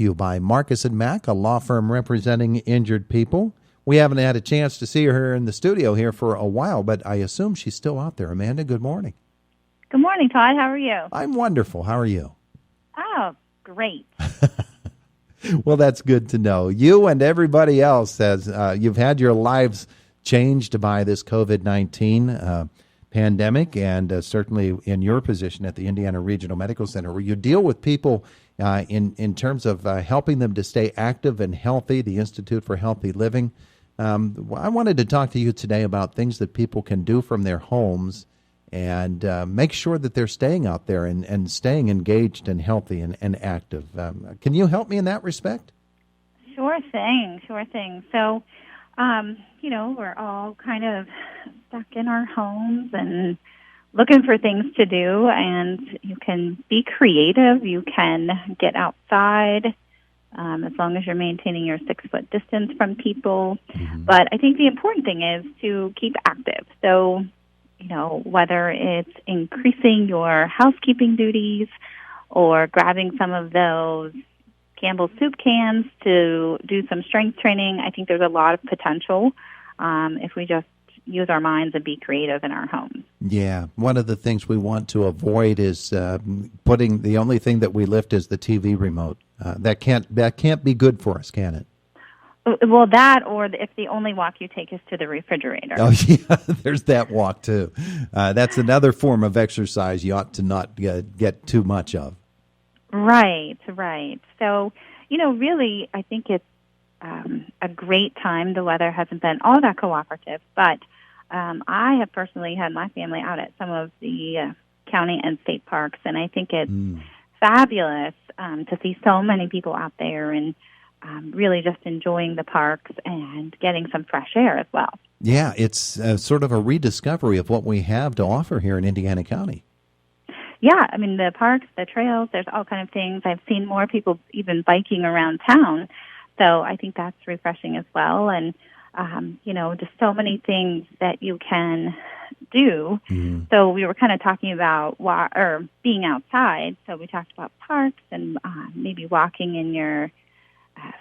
to you by Marcus and Mack, a law firm representing injured people. We haven't had a chance to see her in the studio here for a while, but I assume she's still out there. Amanda, good morning. Good morning, Todd. How are you? I'm wonderful. How are you? Oh, great. Well, that's good to know. You and everybody else, as you've had your lives changed by this COVID-19 pandemic, and certainly in your position at the Indiana Regional Medical Center, where you deal with people in terms of helping them to stay active and healthy, the Institute for Healthy Living. I wanted to talk to you today about things that people can do from their homes and make sure that they're staying out there and staying engaged and healthy and active. Can you help me in that respect? Sure thing. So, we're all kind of stuck in our homes and looking for things to do, and you can be creative. You can get outside as long as you're maintaining your 6-foot distance from people. Mm-hmm. But I think the important thing is to keep active. So, whether it's increasing your housekeeping duties or grabbing some of those Campbell's soup cans to do some strength training, I think there's a lot of potential if we just use our minds and be creative in our homes. Yeah, one of the things we want to avoid is putting the only thing that we lift is the TV remote. That can't be good for us, can it? Well, that, or if the only walk you take is to the refrigerator. Oh, yeah, there's that walk, too. That's another form of exercise you ought to not get too much of. Right. So, really, I think it's a great time. The weather hasn't been all that cooperative, but I have personally had my family out at some of the county and state parks, and I think it's fabulous to see so many people out there and really just enjoying the parks and getting some fresh air as well. Yeah, it's sort of a rediscovery of what we have to offer here in Indiana County. Yeah, I mean, the parks, the trails, there's all kind of things. I've seen more people even biking around town, so I think that's refreshing as well. And, just so many things that you can do. Mm-hmm. So we were kind of talking about being outside, so we talked about parks and maybe walking in your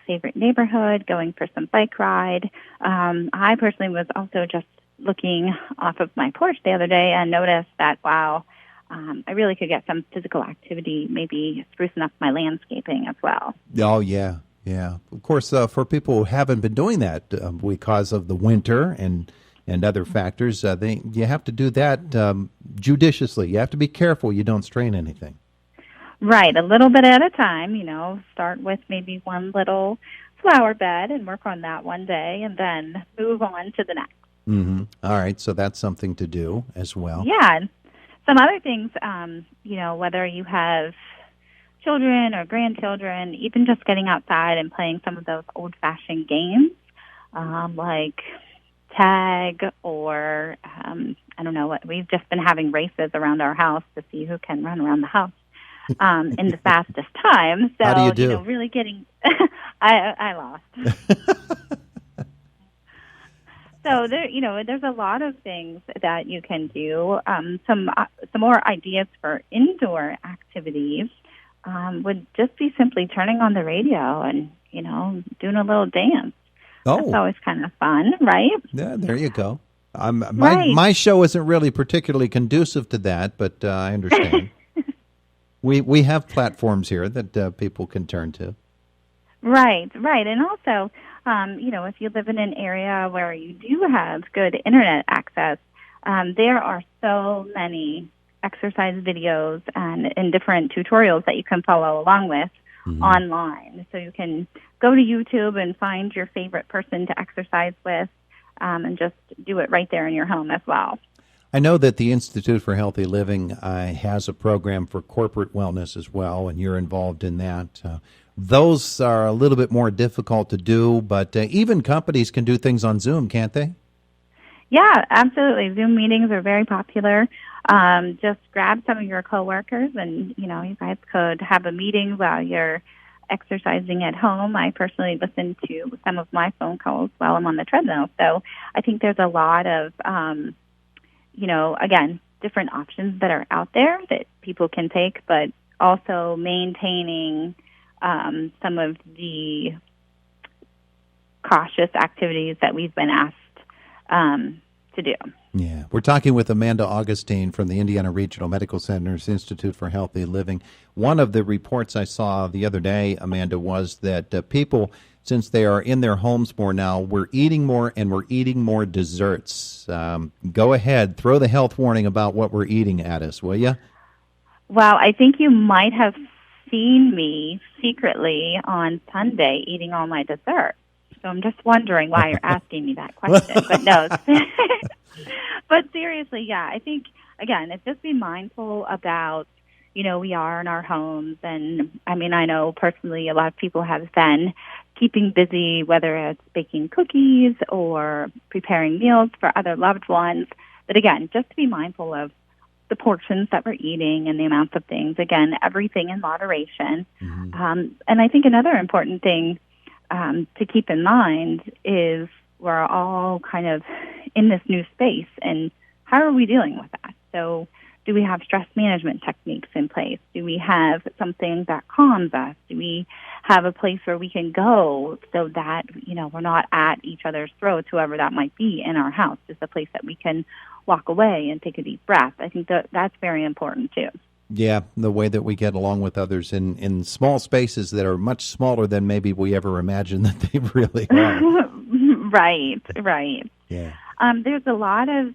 favorite neighborhood, going for some bike ride. I personally was also just looking off of my porch the other day and noticed that, wow, I really could get some physical activity, maybe sprucing up my landscaping as well. Oh, yeah. Of course, for people who haven't been doing that because of the winter and other factors, you have to do that judiciously. You have to be careful you don't strain anything. Right, a little bit at a time, start with maybe one little flower bed and work on that one day and then move on to the next. Mm-hmm. All right, so that's something to do as well. Yeah, some other things, whether you have children or grandchildren, even just getting outside and playing some of those old-fashioned games like tag or, I don't know, what we've just been having races around our house to see who can run around the house in the fastest time. So, how do you do? Really getting, I lost. So there's a lot of things that you can do. Some more ideas for indoor activities would just be simply turning on the radio and doing a little dance. Oh, that's always kind of fun, right? Yeah, there you go. My show isn't really particularly conducive to that, but I understand. We have platforms here that people can turn to. Right, and also, if you live in an area where you do have good internet access, there are so many exercise videos and different tutorials that you can follow along with online. So you can go to YouTube and find your favorite person to exercise with and just do it right there in your home as well. I know that the Institute for Healthy Living has a program for corporate wellness as well, and you're involved in that. Those are a little bit more difficult to do, but even companies can do things on Zoom, can't they? Yeah, absolutely. Zoom meetings are very popular. Just grab some of your coworkers and, you guys could have a meeting while you're exercising at home. I personally listen to some of my phone calls while I'm on the treadmill. So I think there's a lot of, again, different options that are out there that people can take, but also maintaining some of the cautious activities that we've been asked to do. Yeah, we're talking with Amanda Augustine from the Indiana Regional Medical Center's Institute for Healthy Living. One of the reports I saw the other day, Amanda, was that people, since they are in their homes more now, we're eating more and we're eating more desserts. Go ahead, throw the health warning about what we're eating at us, will you? Well, I think you might have seen me secretly on Sunday eating all my dessert. So I'm just wondering why you're asking me that question. But no, but seriously, yeah, I think, again, it's just be mindful about, we are in our homes. And, I mean, I know personally a lot of people have been keeping busy, whether it's baking cookies or preparing meals for other loved ones. But, again, just to be mindful of the portions that we're eating and the amounts of things. Again, everything in moderation. Mm-hmm. And I think another important thing to keep in mind is we're all kind of in this new space, and how are we dealing with that? So do we have stress management techniques in place? Do we have something that calms us? Do we have a place where we can go so that, we're not at each other's throats, whoever that might be in our house, just a place that we can walk away and take a deep breath? I think that's very important too. Yeah, the way that we get along with others in small spaces that are much smaller than maybe we ever imagined that they really are. Right. Yeah. There's a lot of,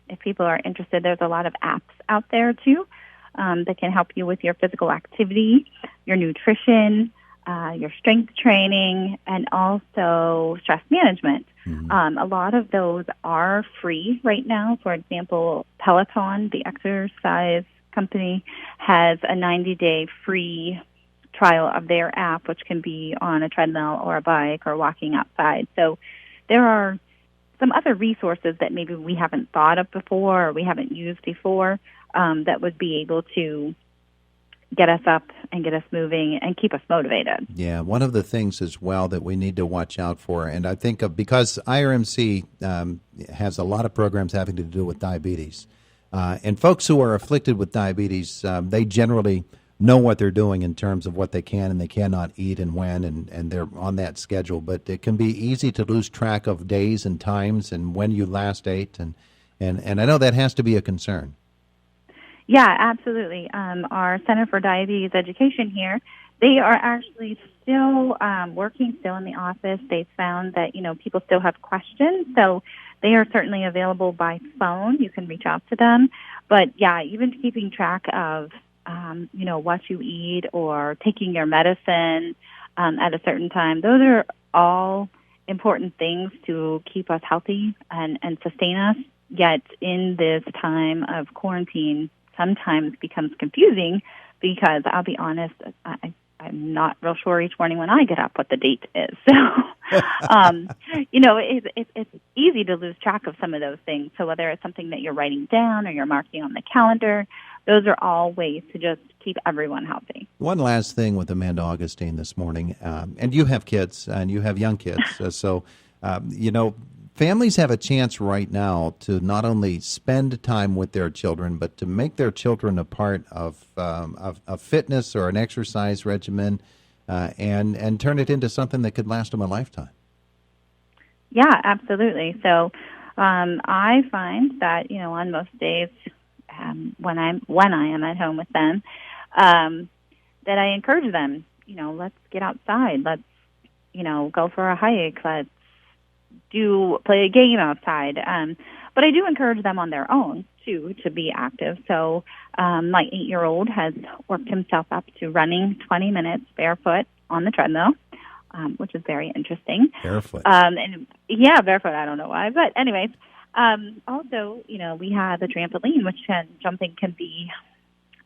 if people are interested, there's a lot of apps out there too that can help you with your physical activity, your nutrition, your strength training, and also stress management. Mm-hmm. A lot of those are free right now. For example, Peloton, the exercise company, has a 90-day free trial of their app, which can be on a treadmill or a bike or walking outside. So there are some other resources that maybe we haven't thought of before or we haven't used before that would be able to get us up and get us moving and keep us motivated. Yeah, one of the things as well that we need to watch out for, and I think because IRMC has a lot of programs having to do with diabetes, and folks who are afflicted with diabetes, they generally know what they're doing in terms of what they can and they cannot eat and when, and they're on that schedule. But it can be easy to lose track of days and times and when you last ate, and I know that has to be a concern. Yeah, absolutely. Our Center for Diabetes Education here, they are actually still working still in the office. They found that, people still have questions, so they are certainly available by phone. You can reach out to them. But, yeah, even keeping track of, what you eat or taking your medicine at a certain time, those are all important things to keep us healthy and sustain us. Yet in this time of quarantine, sometimes becomes confusing because I'll be honest, I'm not real sure each morning when I get up what the date is. So, it's easy to lose track of some of those things. So whether it's something that you're writing down or you're marking on the calendar, those are all ways to just keep everyone healthy. One last thing with Amanda Augustine this morning, and you have kids and you have young kids, families have a chance right now to not only spend time with their children, but to make their children a part of fitness or an exercise regimen, and turn it into something that could last them a lifetime. Yeah, absolutely. So I find that on most days when I am at home with them, that I encourage them. Let's get outside. Let's go for a hike. Let's play a game outside. But I do encourage them on their own, too, to be active. So my 8-year-old has worked himself up to running 20 minutes barefoot on the treadmill, which is very interesting. Barefoot? Barefoot. I don't know why. But anyways, also, we have the trampoline, which jumping can be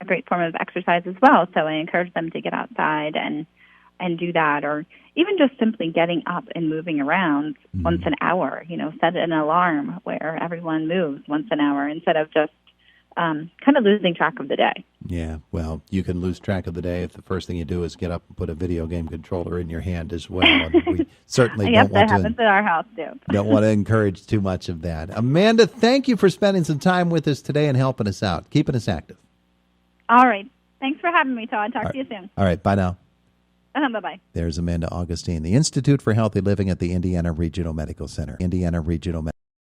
a great form of exercise as well. So I encourage them to get outside and do that, or even just simply getting up and moving around once an hour, set an alarm where everyone moves once an hour instead of just kind of losing track of the day. Yeah, well, you can lose track of the day if the first thing you do is get up and put a video game controller in your hand as well. And we certainly don't want that happens at our house too. Don't want to encourage too much of that. Amanda, thank you for spending some time with us today and helping us out, keeping us active. All right. Thanks for having me, Todd. Talk to you soon. All right. Bye now. Bye-bye. There's Amanda Augustine, the Institute for Healthy Living at the Indiana Regional Medical Center.